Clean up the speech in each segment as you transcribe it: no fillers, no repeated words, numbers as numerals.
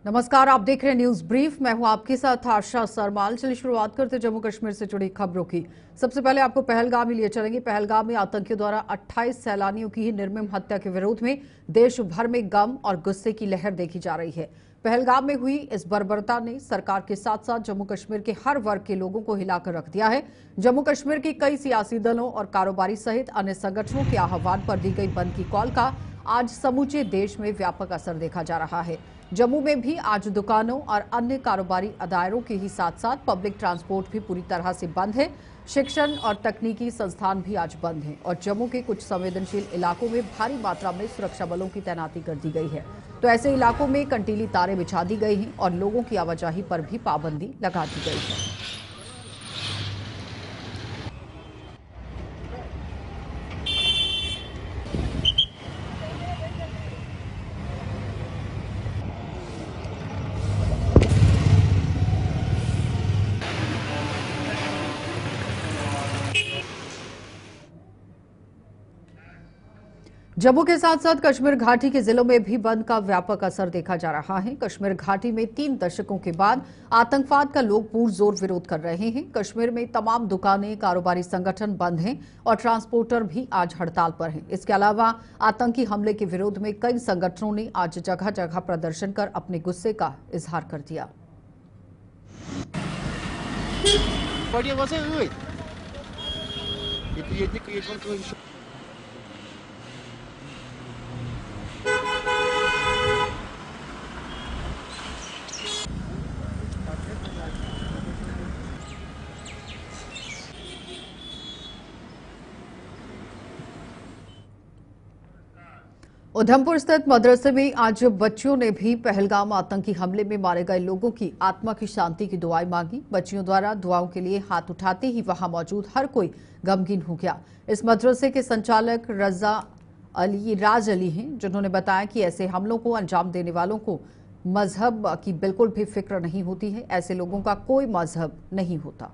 नमस्कार, आप देख रहे हैं न्यूज ब्रीफ। मैं हूं आपके साथ आशा सरमाल। चलिए शुरुआत करते हैं जम्मू कश्मीर से जुड़ी खबरों की। सबसे पहले आपको पहलगाम ही लिए चलेंगे। पहलगाम में आतंकियों द्वारा 28 सैलानियों की ही निर्मम हत्या के विरोध में देश भर में गम और गुस्से की लहर देखी जा रही है। पहलगाम में हुई इस बर्बरता ने सरकार के साथ साथ जम्मू कश्मीर के हर वर्ग के लोगों को हिलाकर रख दिया है। जम्मू कश्मीर के कई सियासी दलों और कारोबारी सहित अन्य संगठनों के आह्वान पर दी गई बंद की कॉल का आज समूचे देश में व्यापक असर देखा जा रहा है। जम्मू में भी आज दुकानों और अन्य कारोबारी अदारों के ही साथ साथ पब्लिक ट्रांसपोर्ट भी पूरी तरह से बंद है। शिक्षण और तकनीकी संस्थान भी आज बंद हैं और जम्मू के कुछ संवेदनशील इलाकों में भारी मात्रा में सुरक्षा बलों की तैनाती कर दी गई है। तो ऐसे इलाकों में कंटीली तारें बिछा दी गई हैं और लोगों की आवाजाही पर भी पाबंदी लगा दी गई है। जम्मू के साथ साथ कश्मीर घाटी के जिलों में भी बंद का व्यापक असर देखा जा रहा है। कश्मीर घाटी में 3 दशकों के बाद आतंकवाद का लोग पुरजोर विरोध कर रहे हैं। कश्मीर में तमाम दुकानें, कारोबारी संगठन बंद हैं और ट्रांसपोर्टर भी आज हड़ताल पर हैं। इसके अलावा आतंकी हमले के विरोध में कई संगठनों ने आज जगह जगह प्रदर्शन कर अपने गुस्से का इजहार कर दिया। उधमपुर स्थित मदरसे में आज बच्चियों ने भी पहलगाम आतंकी हमले में मारे गए लोगों की आत्मा की शांति की दुआएं मांगी। बच्चियों द्वारा दुआओं के लिए हाथ उठाते ही वहां मौजूद हर कोई गमगीन हो गया। इस मदरसे के संचालक राज अली हैं, जिन्होंने बताया कि ऐसे हमलों को अंजाम देने वालों को मजहब की बिल्कुल भी फिक्र नहीं होती है। ऐसे लोगों का कोई मजहब नहीं होता।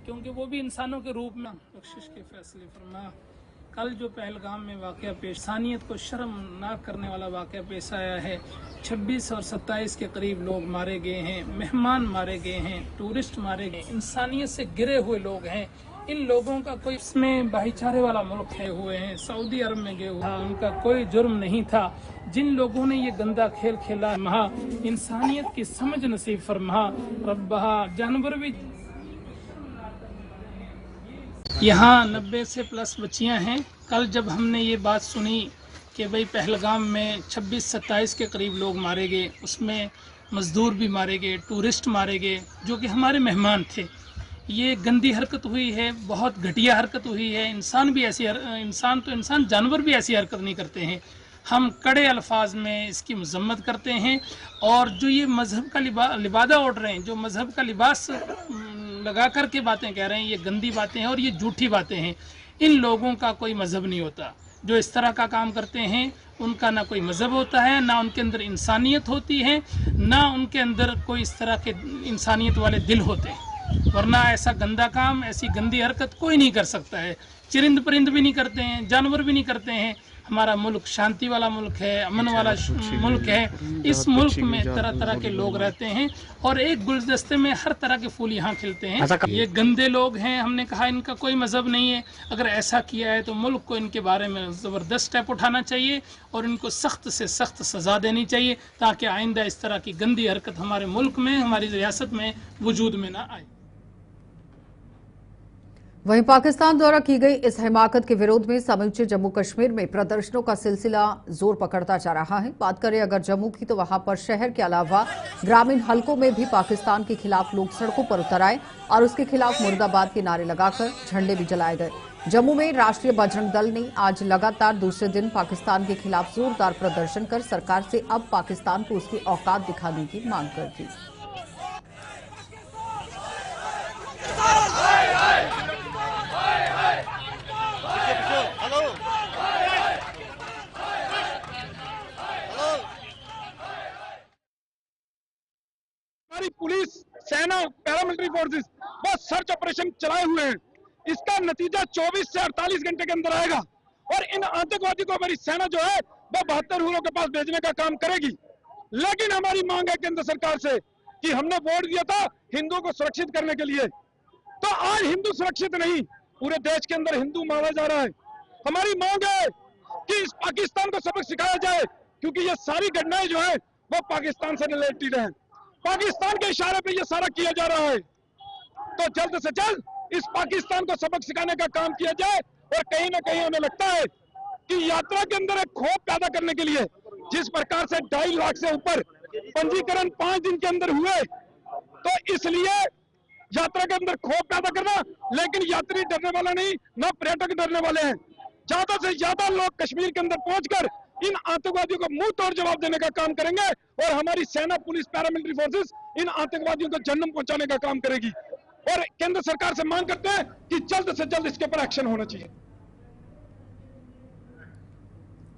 क्योंकि वो भी इंसानों के रूप में बख्शिश के फैसले फरमा। कल जो पहलगाम में वाकया पेश, इंसानियत को शर्मनाक करने वाला वाकया पेश आया है। 26 और 27 के करीब लोग मारे गए हैं, मेहमान मारे गए हैं, टूरिस्ट मारे गए, इंसानियत से गिरे हुए लोग हैं। इन लोगों का कोई इसमें भाईचारे वाला मुल्क है हुए हैं, सऊदी अरब में गए हुए, उनका कोई जुर्म नहीं था। जिन लोगों ने ये गंदा खेल खेला, महा इंसानियत की समझ नसीब फरमा रब्बा। जानवर भी यहाँ 90 से प्लस बच्चियाँ हैं। कल जब हमने ये बात सुनी कि भाई पहलगाम में 26-27 के करीब लोग मारे गए, उसमें मजदूर भी मारे गए, टूरिस्ट मारे गए जो कि हमारे मेहमान थे, ये गंदी हरकत हुई है, बहुत घटिया हरकत हुई है। इंसान भी ऐसी इंसान जानवर भी ऐसी हरकत नहीं करते हैं। हम कड़े अल्फाज में इसकी मजम्मत करते हैं। और जो ये मजहब का लिबादा ओढ़ रहे हैं, जो मजहब का लिबास लगा कर के बातें कह रहे हैं, ये गंदी बातें हैं और ये झूठी बातें हैं। इन लोगों का कोई मजहब नहीं होता। जो इस तरह का काम करते हैं उनका ना कोई मजहब होता है, ना उनके अंदर इंसानियत होती है, ना उनके अंदर कोई इस तरह के इंसानियत वाले दिल होते हैं। वरना ऐसा गंदा काम, ऐसी गंदी हरकत कोई नहीं कर सकता है। चिरिंद परिंद भी नहीं करते हैं, जानवर भी नहीं करते हैं। हमारा मुल्क शांति वाला मुल्क है, अमन वाला मुल्क है। इस मुल्क में तरह तरह के लोग रहते हैं और एक गुलदस्ते में हर तरह के फूल यहाँ खिलते हैं। ये गंदे लोग हैं, हमने कहा इनका कोई मजहब नहीं है। अगर ऐसा किया है तो मुल्क को इनके बारे में ज़बरदस्त स्टेप उठाना चाहिए और इनको सख्त से सख्त सज़ा देनी चाहिए, ताकि आइंदा इस तरह की गंदी हरकत हमारे मुल्क में, हमारी रियासत में वजूद में ना आए। वहीं पाकिस्तान द्वारा की गई इस हिमाकत के विरोध में समूचे जम्मू कश्मीर में प्रदर्शनों का सिलसिला जोर पकड़ता जा रहा है। बात करें अगर जम्मू की, तो वहां पर शहर के अलावा ग्रामीण हलकों में भी पाकिस्तान के खिलाफ लोग सड़कों पर उतर आए और उसके खिलाफ मुर्दाबाद के नारे लगाकर झंडे भी जलाए गए। जम्मू में राष्ट्रीय बजरंग दल ने आज लगातार दूसरे दिन पाकिस्तान के खिलाफ जोरदार प्रदर्शन कर सरकार से अब पाकिस्तान को उसकी औकात दिखाने की मांग कर दी। पुलिस, सेना, पैरामिलिट्री फोर्सेस बस सर्च ऑपरेशन चलाए हुए हैं। इसका नतीजा 24 से 48 घंटे के अंदर आएगा और इन आतंकवादियों को हमारी सेना जो है वो 72 हुरों के पास भेजने का काम करेगी। लेकिन हमारी मांग है केंद्र सरकार से कि हमने वोट दिया था हिंदुओं को सुरक्षित करने के लिए, तो आज हिंदू सुरक्षित नहीं, पूरे देश के अंदर हिंदू मारा जा रहा है। हमारी मांग है कि इस पाकिस्तान को सबक सिखाया जाए, क्योंकि ये सारी घटनाएं जो है वो पाकिस्तान से रिलेटेड है, पाकिस्तान के इशारे पे ये सारा किया जा रहा है। तो जल्द से जल्द इस पाकिस्तान को सबक सिखाने का काम किया जाए। और कहीं ना कहीं हमें लगता है कि यात्रा के अंदर एक खौफ पैदा करने के लिए जिस प्रकार से 2.5 लाख से ऊपर पंजीकरण 5 दिन के अंदर हुए, तो इसलिए यात्रा के अंदर खौफ पैदा करना, लेकिन यात्री डरने वाला नहीं, ना पर्यटक डरने वाले हैं। ज्यादा से ज्यादा लोग कश्मीर के अंदर पहुंचकर इन आतंकवादियों को मुंह तोड़ जवाब देने का काम करेंगे और हमारी सेना, पुलिस, पैरामिलिट्री फोर्सेस इन आतंकवादियों को जन्म पहुंचाने का काम करेगी। और केंद्र सरकार से मांग करते हैं कि जल्द से जल्द इसके ऊपर एक्शन होना चाहिए।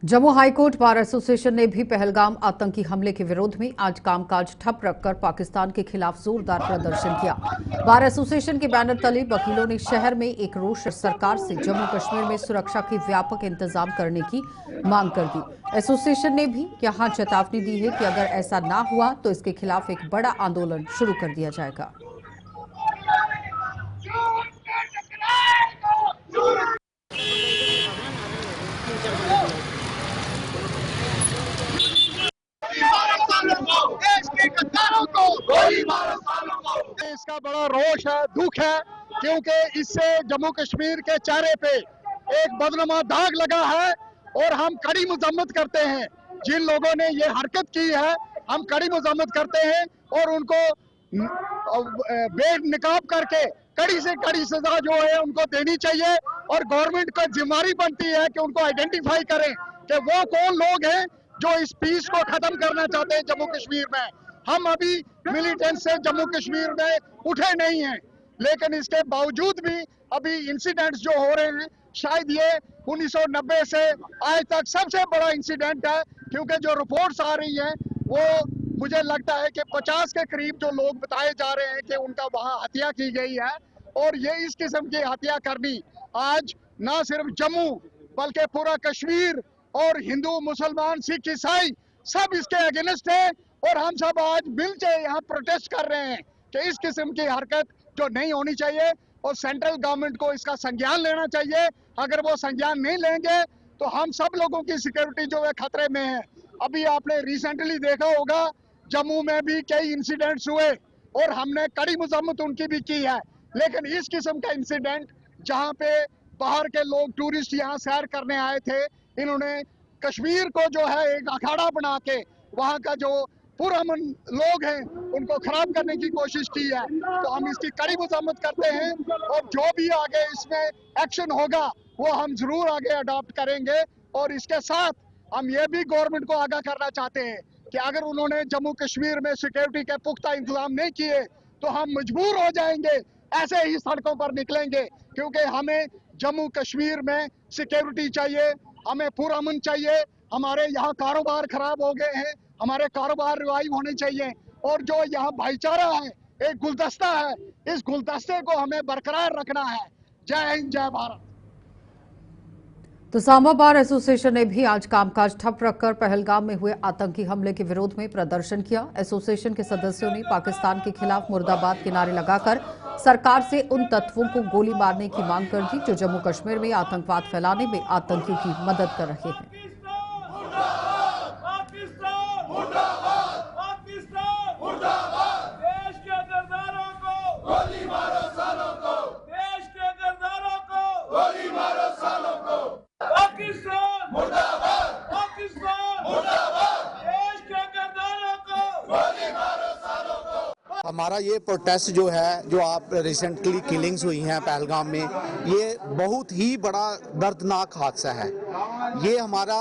जम्मू हाईकोर्ट बार एसोसिएशन ने भी पहलगाम आतंकी हमले के विरोध में आज कामकाज ठप रखकर पाकिस्तान के खिलाफ जोरदार प्रदर्शन किया। बार एसोसिएशन के बैनर तले वकीलों ने शहर में एक रोष सरकार से जम्मू कश्मीर में सुरक्षा के व्यापक इंतजाम करने की मांग कर दी। एसोसिएशन ने भी यहां चेतावनी दी है कि अगर ऐसा ना हुआ तो इसके खिलाफ एक बड़ा आंदोलन शुरू कर दिया जाएगा। इसका बड़ा रोष है, दुख है, क्योंकि इससे जम्मू कश्मीर के चेहरे पे एक बदनुमा दाग लगा है और हम कड़ी मजम्मत करते हैं। जिन लोगों ने ये हरकत की है हम कड़ी मजम्मत करते हैं और उनको बेनकाब करके कड़ी से कड़ी सजा जो है उनको देनी चाहिए। और गवर्नमेंट का जिम्मेदारी बनती है कि उनको आइडेंटिफाई करें कि वो कौन लोग हैं जो इस पीस को खत्म करना चाहते हैं जम्मू कश्मीर में। हम अभी मिलिटेंट से जम्मू कश्मीर में उठे नहीं हैं, लेकिन इसके बावजूद भी अभी इंसिडेंट्स जो हो रहे हैं, शायद ये 1990 से आज तक सबसे बड़ा इंसिडेंट है, क्योंकि जो रिपोर्ट्स आ रही हैं वो मुझे लगता है कि 50 के करीब जो लोग बताए जा रहे हैं कि उनका वहाँ हत्या की गई है। और ये इस किस्म की हत्या करनी आज ना सिर्फ जम्मू बल्कि पूरा कश्मीर और हिंदू, मुसलमान, सिख, ईसाई सब इसके अगेंस्ट है। और हम सब आज मिलकर यहाँ प्रोटेस्ट कर रहे हैं कि इस किस्म की हरकत जो नहीं होनी चाहिए और सेंट्रल गवर्नमेंट को इसका संज्ञान लेना चाहिए। अगर वो संज्ञान नहीं लेंगे तो हम सब लोगों की सिक्योरिटी जो है खतरे में है। अभी आपने रिसेंटली देखा होगा जम्मू में भी कई इंसिडेंट्स हुए और हमने कड़ी मजम्मत उनकी भी की है, लेकिन इस किस्म का इंसिडेंट जहाँ पे बाहर के लोग टूरिस्ट यहाँ सैर करने आए थे, इन्होंने कश्मीर को जो है एक अखाड़ा बना के वहाँ का जो पुरअमन लोग हैं उनको खराब करने की कोशिश की है। तो हम इसकी कड़ी मजम्मत करते हैं और जो भी आगे इसमें एक्शन होगा वो हम जरूर आगे अडॉप्ट करेंगे। और इसके साथ हम ये भी गवर्नमेंट को आगाह करना चाहते हैं कि अगर उन्होंने जम्मू कश्मीर में सिक्योरिटी के पुख्ता इंतजाम नहीं किए तो हम मजबूर हो जाएंगे, ऐसे ही सड़कों पर निकलेंगे, क्योंकि हमें जम्मू कश्मीर में सिक्योरिटी चाहिए, हमें पुरअमन चाहिए। हमारे यहाँ कारोबार खराब हो गए हैं, हमारे कारोबार रिवाइव होने चाहिए। और जो यहाँ भाईचारा है, एक गुलदस्ता है, इस गुलदस्ते को हमें बरकरार रखना है। जय हिंद, जय भारत। तो सांबा बार एसोसिएशन ने भी आज कामकाज ठप रखकर पहलगाम में हुए आतंकी हमले के विरोध में प्रदर्शन किया। एसोसिएशन के सदस्यों ने पाकिस्तान के खिलाफ मुर्दाबाद के नारे लगाकर सरकार से उन तत्वों को गोली मारने की मांग कर दी जो जम्मू कश्मीर में आतंकवाद फैलाने में आतंकियों की मदद कर रहे हैं। हमारा ये प्रोटेस्ट जो है, जो आप रिसेंटली किलिंग्स हुई हैं पहलगाम में, ये बहुत ही बड़ा दर्दनाक हादसा है। ये हमारा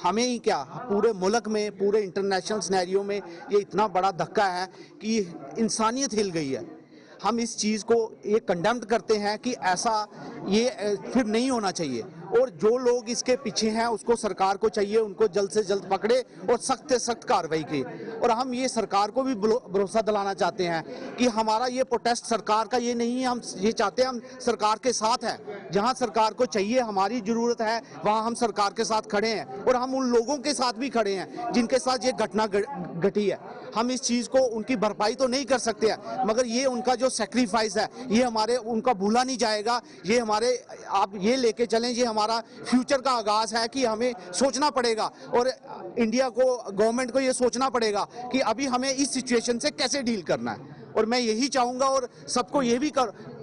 हमें ही क्या, पूरे मुल्क में, पूरे इंटरनेशनल सिनेरियो में ये इतना बड़ा धक्का है कि इंसानियत हिल गई है। हम इस चीज़ को ये कंडेम करते हैं कि ऐसा ये फिर नहीं होना चाहिए। और जो लोग इसके पीछे हैं उसको सरकार को चाहिए उनको जल्द से जल्द पकड़े और सख्त से सख्त कार्रवाई की। और हम ये सरकार को भी भरोसा दिलाना चाहते हैं कि हमारा ये प्रोटेस्ट सरकार का ये नहीं है, हम ये चाहते हैं हम सरकार के साथ हैं। जहां सरकार को चाहिए, हमारी जरूरत है, वहां हम सरकार के साथ खड़े हैं और हम उन लोगों के साथ भी खड़े हैं जिनके साथ ये घटना घटी है। हम इस चीज को उनकी भरपाई तो नहीं कर सकते हैं, मगर ये उनका जो सेक्रीफाइस है ये हमारे उनका भूला नहीं जाएगा। ये हमारे, आप ये लेके चलें, ये हमारा फ्यूचर का आगाज है कि हमें सोचना पड़ेगा और इंडिया को, गवर्नमेंट को ये सोचना पड़ेगा कि अभी हमें इस सिचुएशन से कैसे डील करना है। और मैं यही चाहूंगा और सबको ये भी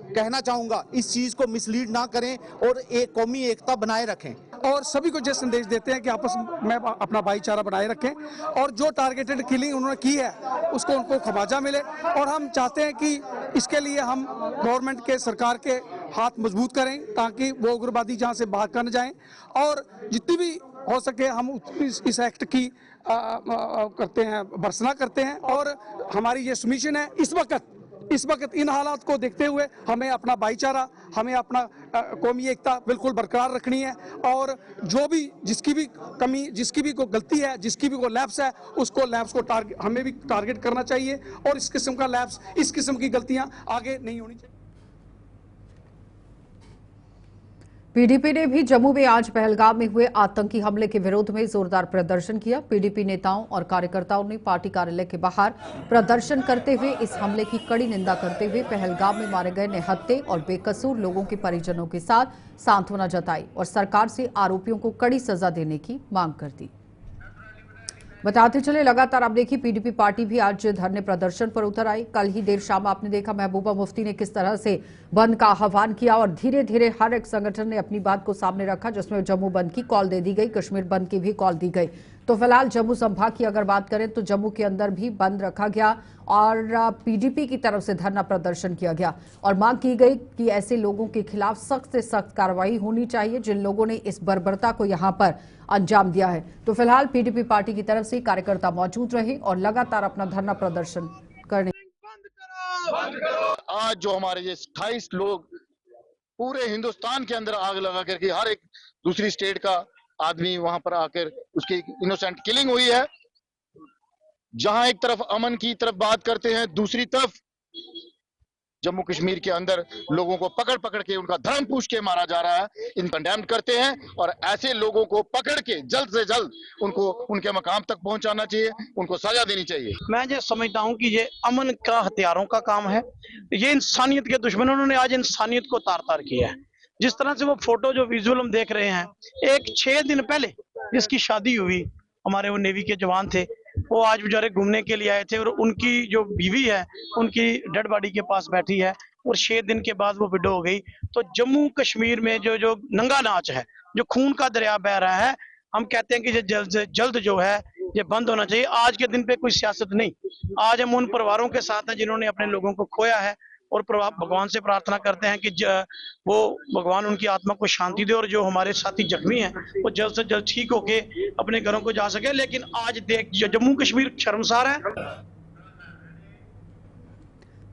कहना चाहूंगा, इस चीज को मिसलीड ना करें और एक कौमी एकता बनाए रखें। और सभी को ये संदेश देते हैं कि आपस में अपना भाईचारा बनाए रखें और जो टारगेटेड किलिंग उन्होंने की है उसको उनको खमियाजा मिले। और हम चाहते हैं कि इसके लिए हम गवर्नमेंट के, सरकार के हाथ मजबूत करें ताकि वो उग्रवादी जहां से भाग कर न जाएं और जितनी भी हो सके हम इस एक्ट की करते हैं, भर्त्सना करते हैं। और हमारी ये सबमिशन है, इस वक्त इन हालात को देखते हुए हमें अपना भाईचारा, हमें अपना कौमी एकता बिल्कुल बरकरार रखनी है। और जो भी, जिसकी भी कमी, जिसकी भी कोई गलती है, जिसकी भी कोई लैप्स है, उसको लैप्स को हमें भी टारगेट करना चाहिए और इस किस्म का लैप्स, इस किस्म की गलतियां आगे नहीं होनी चाहिए। पीडीपी ने भी जम्मू में आज पहलगाम में हुए आतंकी हमले के विरोध में जोरदार प्रदर्शन किया। पीडीपी नेताओं और कार्यकर्ताओं ने पार्टी कार्यालय के बाहर प्रदर्शन करते हुए इस हमले की कड़ी निंदा करते हुए पहलगाम में मारे गए निहत्थे और बेकसूर लोगों के परिजनों के साथ सांत्वना जताई और सरकार से आरोपियों को कड़ी सजा देने की मांग कर दी। बताते चले, लगातार आप देखिए पीडीपी पार्टी भी आज धरने प्रदर्शन पर उतर आई। कल ही देर शाम आपने देखा महबूबा मुफ्ती ने किस तरह से बंद का आह्वान किया और धीरे धीरे हर एक संगठन ने अपनी बात को सामने रखा, जिसमें जम्मू बंद की कॉल दे दी गई, कश्मीर बंद की भी कॉल दी गई। तो फिलहाल जम्मू संभाग की अगर बात करें तो जम्मू के अंदर भी बंद रखा गया और पीडीपी की तरफ से धरना प्रदर्शन किया गया और मांग की गई कि ऐसे लोगों के खिलाफ सख्त से सख्त कार्रवाई होनी चाहिए जिन लोगों ने इस बर्बरता को यहां पर अंजाम दिया है। तो फिलहाल पीडीपी पार्टी की तरफ से कार्यकर्ता मौजूद रहे और लगातार अपना धरना प्रदर्शन करने। आज जो हमारे ये 28 लोग पूरे हिंदुस्तान के अंदर आग लगा करके हर एक दूसरी स्टेट का आदमी वहां पर आकर उसकी इनोसेंट किलिंग हुई है। जहां एक तरफ अमन की तरफ बात करते हैं, दूसरी तरफ जम्मू कश्मीर के अंदर लोगों को पकड़ पकड़ के उनका धर्म पूछ के मारा जा रहा है। इन कंडेम करते हैं और ऐसे लोगों को पकड़ के जल्द से जल्द उनको उनके मकाम तक पहुंचाना चाहिए, उनको सजा देनी चाहिए। मैं ये समझता हूं कि ये अमन का हथियारों का काम है, ये इंसानियत के दुश्मनों ने आज इंसानियत को तार तार किया है। जिस तरह से वो फोटो जो विजुअल हम देख रहे हैं, एक 6 दिन पहले जिसकी शादी हुई, हमारे वो नेवी के जवान थे, वो आज बेचारे घूमने के लिए आए थे और उनकी जो बीवी है उनकी डेड बॉडी के पास बैठी है और 6 दिन के बाद वो विडो हो गई। तो जम्मू कश्मीर में जो नंगा नाच है, जो खून का दरिया बह रहा है, हम कहते हैं कि ये जल्द से जल्द जो है ये बंद होना चाहिए। आज के दिन पे कोई सियासत नहीं, आज हम उन परिवारों के साथ हैं जिन्होंने अपने लोगों को खोया है और भगवान से प्रार्थना करते हैं कि वो भगवान उनकी आत्मा को शांति दे और जो हमारे साथी जख्मी हैं वो जल्द से जल्द ठीक होके अपने घरों को जा सके। लेकिन आज देख जम्मू कश्मीर शर्मसार है।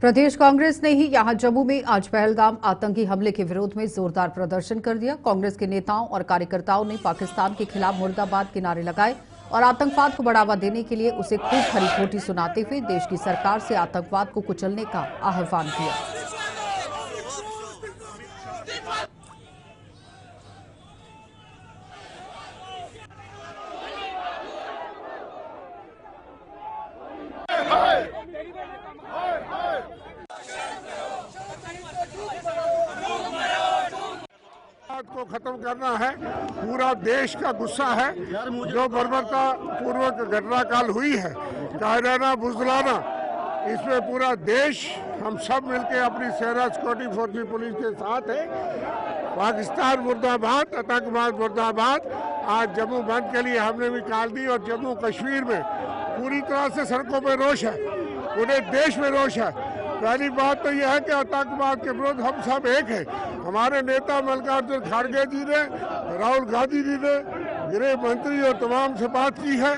प्रदेश कांग्रेस ने ही यहां जम्मू में आज पहलगाम आतंकी हमले के विरोध में जोरदार प्रदर्शन कर दिया। कांग्रेस के नेताओं और कार्यकर्ताओं ने पाकिस्तान के खिलाफ मुर्दाबाद के नारे लगाए और आतंकवाद को बढ़ावा देने के लिए उसे खूब खरी खोटी सुनाते हुए देश की सरकार से आतंकवाद को कुचलने का आह्वान किया। को खत्म करना है, पूरा देश का गुस्सा है। जो बर्बरता पूर्वक घटना काल हुई है, कायराना बुजदिलाना, इसमें पूरा देश, हम सब मिलके अपनी सेना सिक्योरिटी फोर्स पुलिस के साथ है। पाकिस्तान मुर्दाबाद, आतंकवाद मुर्दाबाद। आज जम्मू बंद के लिए हमने भी कॉल दी और जम्मू कश्मीर में पूरी तरह से सड़कों पर रोष है, पूरे देश में रोष है। पहली बात तो यह है कि आतंकवाद के विरुद्ध हम सब एक हैं। हमारे नेता मल्लिकार्जुन खड़गे जी ने, राहुल गांधी जी ने, गृह मंत्री और तमाम से बात की है।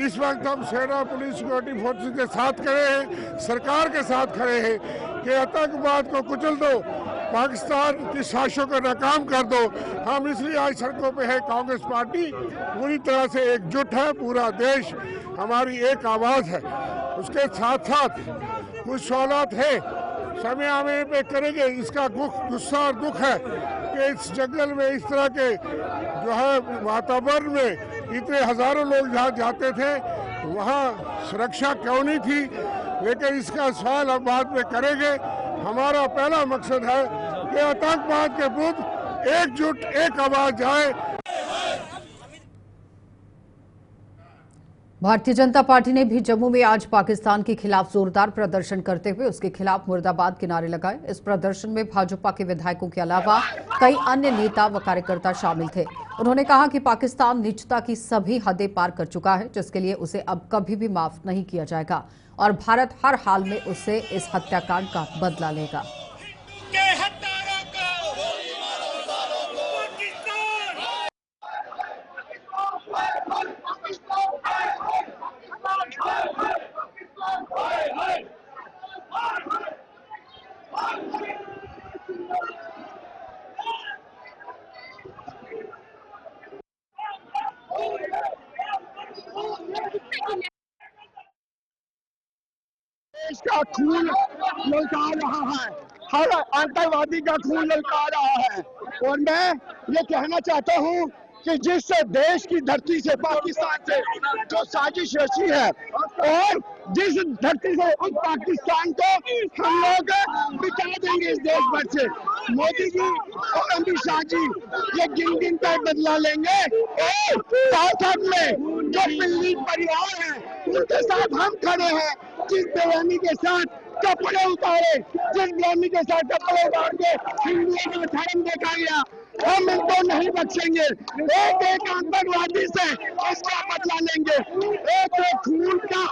इस वक्त हम सेना पुलिस सिक्योरिटी फोर्सेस के साथ खड़े हैं, सरकार के साथ खड़े हैं कि आतंकवाद को कुचल दो, पाकिस्तान की साजिशों को नाकाम कर दो। हम इसलिए आज सड़कों पे है। कांग्रेस पार्टी पूरी तरह से एकजुट है, पूरा देश हमारी एक आवाज़ है। उसके साथ साथ कुछ सवालात है समय आने पे करेंगे। इसका गुस्सा और दुख है कि इस जंगल में इस तरह के जो है वातावरण में इतने हजारों लोग जहाँ जाते थे वहाँ सुरक्षा क्यों नहीं थी, लेकिन इसका सवाल हम बाद में करेंगे। हमारा पहला मकसद है कि आतंकवाद के विरुद्ध एकजुट एक आवाज जाए। भारतीय जनता पार्टी ने भी जम्मू में आज पाकिस्तान के खिलाफ जोरदार प्रदर्शन करते हुए उसके खिलाफ मुर्दाबाद के नारे लगाए। इस प्रदर्शन में भाजपा के विधायकों के अलावा कई अन्य नेता व कार्यकर्ता शामिल थे। उन्होंने कहा कि पाकिस्तान नीचता की सभी हदें पार कर चुका है, जिसके लिए उसे अब कभी भी माफ नहीं किया जाएगा और भारत हर हाल में उससे इस हत्याकांड का बदला लेगा। देश का खून ललका रहा है, हर आतंकवादी का खून ललका रहा है। और मैं ये कहना चाहता हूँ कि जिस देश की धरती से, पाकिस्तान से जो साजिश रची है और जिस धरती से उस पाकिस्तान को हम लोग मिटा देंगे इस देश भर से, मोदी जी और अमित शाह जी ये गिन गिन कर बदला लेंगे। और साथ में जो पिल्ली परिवार है उनके साथ हम खड़े हैं। जिस बेरहमी के साथ कपड़े उतारे, जिस बेरहमी के साथ कपड़े उतार के हिंदुओं का धर्म देखा गया, हम इनको नहीं बख्शेंगे। एक एक आतंकवादी से इसका बदला लेंगे। एक एक खून का,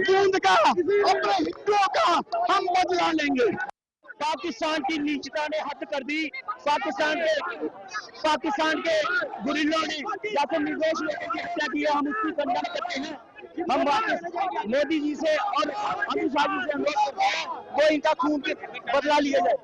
बूंद का, अपने हिंदुओं का हम बदला लेंगे। पाकिस्तान की नीचता ने हद कर दी। पाकिस्तान के गुरिल्लों ने या फिर निर्दोष लोगों की हत्या की है, हम उसकी खंडन करते हैं। हम वापस मोदी जी से और अमित शाह जी से अनुरोध करते हैं वो इनका खून बदला लिया जाए।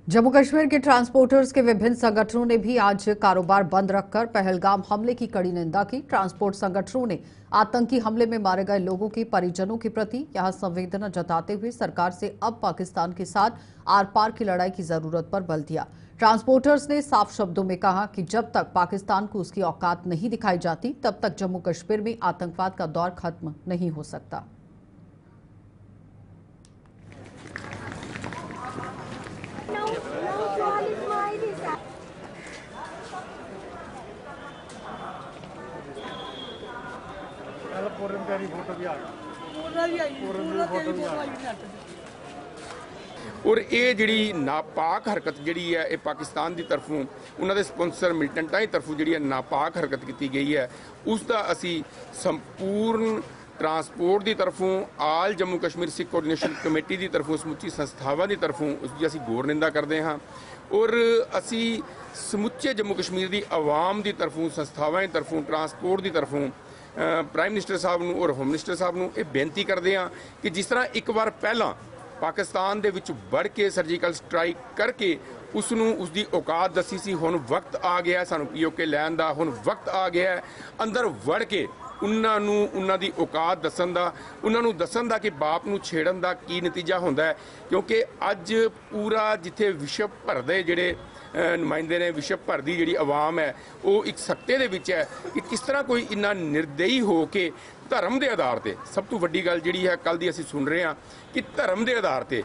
जम्मू कश्मीर के ट्रांसपोर्टर्स के विभिन्न संगठनों ने भी आज कारोबार बंद रखकर पहलगाम हमले की कड़ी निंदा की। ट्रांसपोर्ट संगठनों ने आतंकी हमले में मारे गए लोगों के परिजनों के प्रति यहां संवेदना जताते हुए सरकार से अब पाकिस्तान के साथ आर पार की लड़ाई की जरूरत पर बल दिया। ट्रांसपोर्टर्स ने साफ शब्दों में कहा कि जब तक पाकिस्तान को उसकी औकात नहीं दिखाई जाती तब तक जम्मू कश्मीर में आतंकवाद का दौर खत्म नहीं हो सकता। और ये जी नापाक हरकत जी है ये पाकिस्तान की तरफों उन्होंने स्पॉन्सर मिलिटेंटां की तरफों जी नापाक हरकत की गई है, उसका असी संपूर्ण ट्रांसपोर्ट की तरफों आल जम्मू कश्मीर सिख कोऑर्डिनेशन कमेटी की तरफों समुची संस्थावां की तरफों उसकी असी घोर निंदा करते हाँ। और असी समुचे जम्मू कश्मीर की आवाम की तरफों संस्थावां की तरफों ट्रांसपोर्ट की तरफों प्राइम मिनिस्टर साहब नूं और होम मिनिस्टर साहब नूं ये बेनती करते हैं कि जिस तरह एक बार पहला पाकिस्तान दे विच बढ़ के सर्जिकल स्ट्राइक करके उसनूं उसकी औकात दसी सी, हुण वक्त आ गया सानूं POK लैण दा, हुण वक्त आ गया अंदर वड़ के उन्हां दी औकात दसन दा, उन्हां दसन दा कि बाप नूं छेड़न दा की नतीजा हुंदा है। क्योंकि अज पूरा जिथे विश्व भर दे जिहड़े नुमाइंदे ने, विश्व भर की जी आवाम है वो एक सत्ते दे विच है कि किस तरह कोई इन्ना निर्दयी हो के धर्म के आधार पर, सब तो वड्डी गल जी है कल दी असीं सुन रहे हैं कि धर्म के आधार पर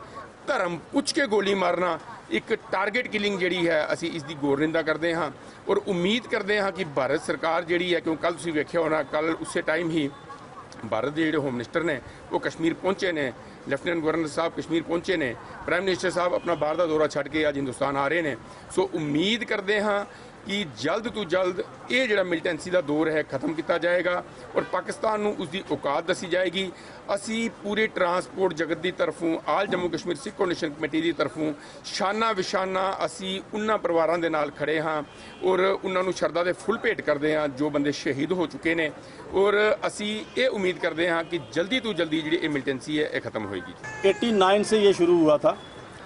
धर्म पुछ के गोली मारना एक टारगेट किलिंग जी है, असीं इसकी घोर निंदा करते हाँ। और उम्मीद करते हाँ कि भारत सरकार जी है, क्योंकि कल तुसीं वेख्या होना कल उस टाइम ही भारत के जोड़े होम मिनिस्टर ने वो कश्मीर पहुँचे ने, लैफ्टिनेंट गवर्नर साहब कश्मीर पहुँचे ने, प्राइम मिनिस्टर साहब अपना बाहर का दौरा छड़ के आज हिंदुस्तान आ रहे हैं। सो उम्मीद करते हाँ कि जल्द तो जल्द ये जिहड़ा मिलिटेंसी का दौर है खत्म किया जाएगा और पाकिस्तान नूं उसकी औकात दसी जाएगी। असी पूरे ट्रांसपोर्ट जगत की तरफों आल जम्मू कश्मीर सिख कोऑर्डिनेशन कमेटी की तरफों शाना विशाना असी उन्हां परिवारां दे नाल खड़े हाँ और उन्होंने श्रद्धा के फुल भेंट करते हैं जो बंदे शहीद हो चुके हैं और असी ये उम्मीद करते हैं कि जल्दी तो जल्दी जी ये मिलिटेंसी है ये खत्म होएगी। 89 से ये शुरू हुआ था,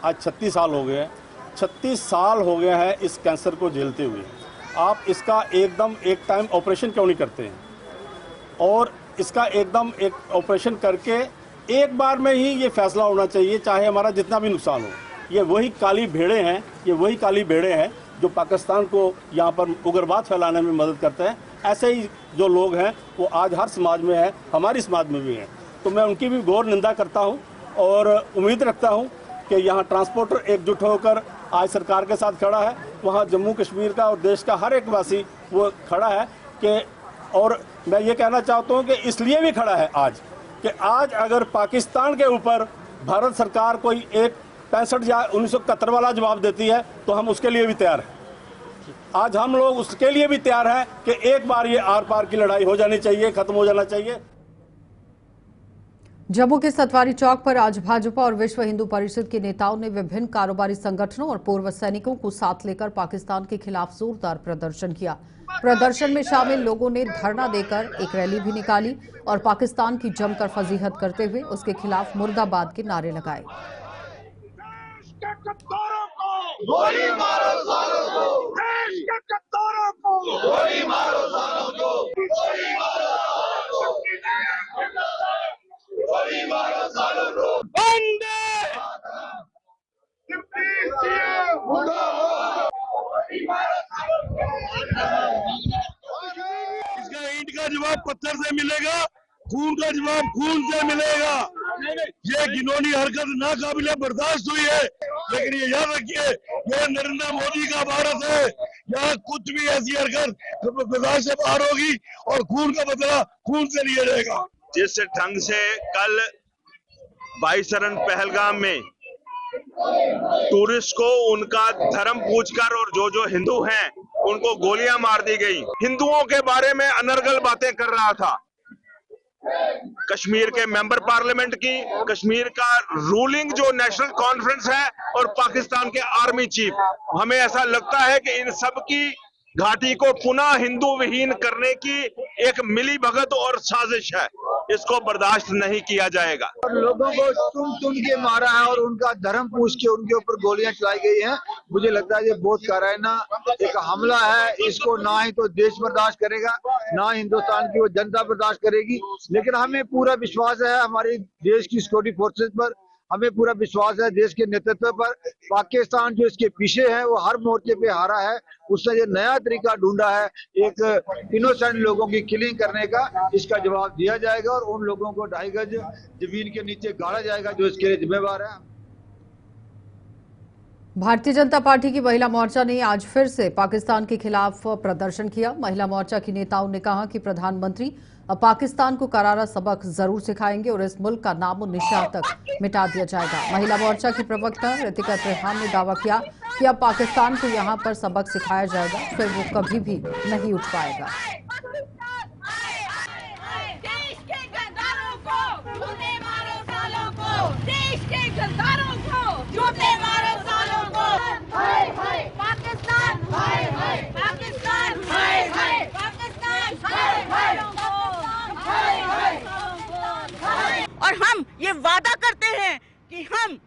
आज 36 साल हो गए हैं। 36 साल हो गए हैं इस कैंसर को झेलते हुए। आप इसका एकदम एक टाइम ऑपरेशन क्यों नहीं करते हैं? और इसका एकदम एक ऑपरेशन करके एक बार में ही ये फैसला होना चाहिए, चाहे हमारा जितना भी नुकसान हो। ये वही काली भेड़ें हैं, ये वही काली भेड़ें हैं जो पाकिस्तान को यहाँ पर उग्रवाद फैलाने में मदद करते हैं। ऐसे ही जो लोग हैं वो आज हर समाज में हैं, हमारी समाज में भी हैं। तो मैं उनकी भी घोर निंदा करता हूँ और उम्मीद रखता हूँ कि यहाँ ट्रांसपोर्टर एकजुट होकर आज सरकार के साथ खड़ा है, वहाँ जम्मू कश्मीर का और देश का हर एक वासी वो खड़ा है कि, और मैं ये कहना चाहता हूँ कि इसलिए भी खड़ा है आज कि आज अगर पाकिस्तान के ऊपर भारत सरकार कोई एक 65 या 1971 वाला जवाब देती है तो हम उसके लिए भी तैयार हैं। आज हम लोग उसके लिए भी तैयार हैं कि एक बार ये आर पार की लड़ाई हो जानी चाहिए, खत्म हो जाना चाहिए। जम्मू के सतवारी चौक पर आज भाजपा और विश्व हिंदू परिषद के नेताओं ने विभिन्न कारोबारी संगठनों और पूर्व सैनिकों को साथ लेकर पाकिस्तान के खिलाफ जोरदार प्रदर्शन किया। प्रदर्शन में शामिल लोगों ने धरना देकर एक रैली भी निकाली और पाकिस्तान की जमकर फजीहत करते हुए उसके खिलाफ मुर्दाबाद के नारे लगाए। गोली मारो सालों को, देश के गद्दारों को गोली मारो सालों को, गोली मारो गोली मारो सालों को। वंदे इसका ईंट का जवाब पत्थर से मिलेगा, खून का जवाब खून से मिलेगा। ये घिनौनी हरकत नाकाबिले बर्दाश्त हुई है, लेकिन ये याद रखिए ये नरेंद्र मोदी का भारत है। यहाँ कुछ भी ऐसी हरकत बर्दाश्त से बाहर होगी और खून का बदला खून से लिया जाएगा। जिस ढंग से कल 22 रन पहलगाम में टूरिस्ट को उनका धर्म पूछकर और जो हिंदू हैं उनको गोलियां मार दी गई, हिंदुओं के बारे में अनर्गल बातें कर रहा था, कश्मीर के मेंबर पार्लियामेंट की, कश्मीर का रूलिंग जो नेशनल कॉन्फ्रेंस है और पाकिस्तान के आर्मी चीफ, हमें ऐसा लगता है कि इन सब की घाटी को पुनः हिंदू विहीन करने की एक मिली भगत और साजिश है। इसको बर्दाश्त नहीं किया जाएगा। और लोगों को चुन के मारा है और उनका धर्म पूछ के उनके ऊपर गोलियां चलाई गई हैं। मुझे लगता है ये बहुत काराना एक हमला है। इसको ना ही तो देश बर्दाश्त करेगा, ना हिंदुस्तान की वो जनता बर्दाश्त करेगी। लेकिन हमें पूरा विश्वास है हमारे देश की सिक्योरिटी फोर्सेज पर, हमें पूरा विश्वास है देश के नेतृत्व पर। पाकिस्तान जो इसके पीछे है वो हर मोर्चे पे हारा है। उसने ये नया तरीका ढूंढा है एक इनोसेंट लोगों की किलिंग करने का, इसका जवाब दिया जाएगा और उन लोगों को 2.5 गज जमीन के नीचे गाड़ा जाएगा जो इसके लिए जिम्मेवार है। भारतीय जनता पार्टी की महिला मोर्चा ने आज फिर से पाकिस्तान के खिलाफ प्रदर्शन किया। महिला मोर्चा की नेताओं ने कहा कि प्रधानमंत्री पाकिस्तान को करारा सबक जरूर सिखाएंगे और इस मुल्क का नामो निशान तक मिटा दिया जाएगा। महिला मोर्चा की प्रवक्ता रितिका त्रेहान ने दावा किया कि अब पाकिस्तान को यहां पर सबक सिखाया जाएगा, फिर वो कभी भी नहीं उठ पाएगा। देश के गद्दारों को झूठे मारो सालों को, देश के गद्दारों को झूठे मारो सालों को। हाय हाय पाकिस्तान, हाय हाय पाकिस्तान, हाय हाय पाकिस्तान, हाय हाय। और हम ये वादा करते हैं कि हम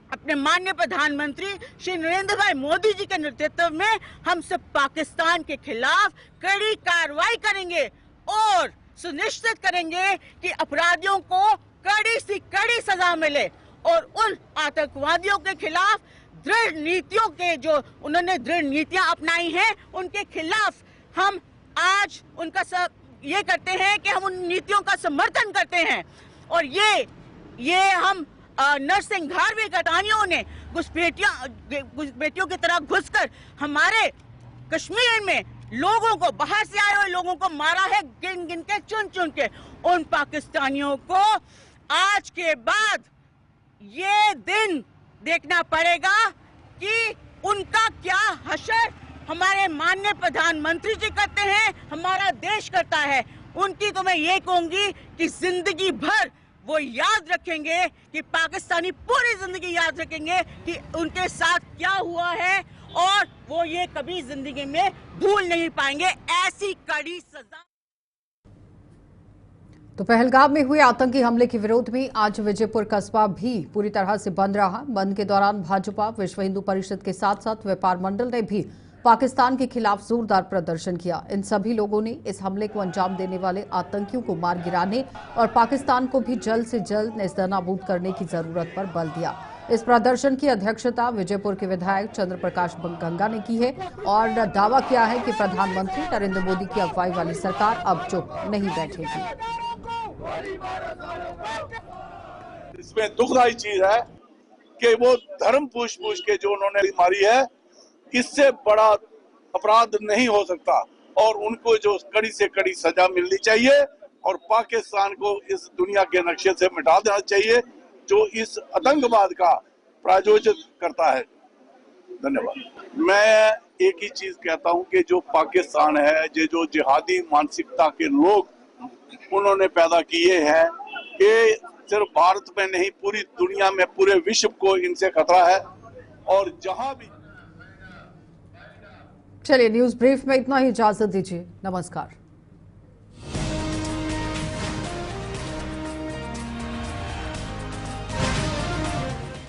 अपने माननीय प्रधानमंत्री श्री नरेंद्र भाई मोदी जी के नेतृत्व में हम सब पाकिस्तान के खिलाफ कड़ी कार्रवाई करेंगे और सुनिश्चित करेंगे कि अपराधियों को कड़ी से कड़ी सजा मिले और उन आतंकवादियों के खिलाफ दृढ़ नीतियों के जो उन्होंने दृढ़ नीतियां अपनाई हैं उनके खिलाफ हम आज उनका ये करते हैं कि हम उन नीतियों का समर्थन करते हैं। और ये हम नरसिंहार घटानियों ने घुसपैठियों की तरह घुसकर हमारे कश्मीर में लोगों को, बाहर से आए हुए लोगों को मारा है, गिन गिन के, चुन चुन के। उन पाकिस्तानियों को आज के बाद ये दिन देखना पड़ेगा कि उनका क्या हशर हमारे माननीय प्रधानमंत्री जी करते हैं, हमारा देश करता है। उनकी तो मैं ये कहूंगी कि जिंदगी भर वो याद रखेंगे, कि पाकिस्तानी पूरी जिंदगी याद रखेंगे कि उनके साथ क्या हुआ है, और वो ये कभी जिंदगी में भूल नहीं पाएंगे ऐसी कड़ी सजा। तो पहलगाम में हुए आतंकी हमले के विरोध में आज विजयपुर कस्बा भी पूरी तरह से बंद रहा। बंद के दौरान भाजपा, विश्व हिंदू परिषद के साथ साथ व्यापार मंडल ने भी पाकिस्तान के खिलाफ जोरदार प्रदर्शन किया। इन सभी लोगों ने इस हमले को अंजाम देने वाले आतंकियों को मार गिराने और पाकिस्तान को भी जल्द से जल्द नेस्तनाबूद करने की जरूरत पर बल दिया। इस प्रदर्शन की अध्यक्षता विजयपुर के विधायक चंद्र प्रकाश गंगा ने की है और दावा किया है कि प्रधानमंत्री नरेंद्र मोदी की अगुवाई वाली सरकार अब चुप नहीं बैठेगी। इसमें दुखदायी चीज है कि वो धर्म पूछ के जो उन्होंने मारी है, इससे बड़ा अपराध नहीं हो सकता और उनको जो कड़ी से कड़ी सजा मिलनी चाहिए और पाकिस्तान को इस दुनिया के नक्शे से मिटा देना चाहिए जो इस आतंकवाद का प्रायोजित करता है। धन्यवाद। मैं एक ही चीज कहता हूं कि जो पाकिस्तान है, ये जो जिहादी मानसिकता के लोग उन्होंने पैदा किए हैं, ये सिर्फ भारत में नहीं पूरी दुनिया में, पूरे विश्व को इनसे खतरा है। और जहां भी चलिए न्यूज ब्रीफ में इतना ही, इजाजत दीजिए, नमस्कार।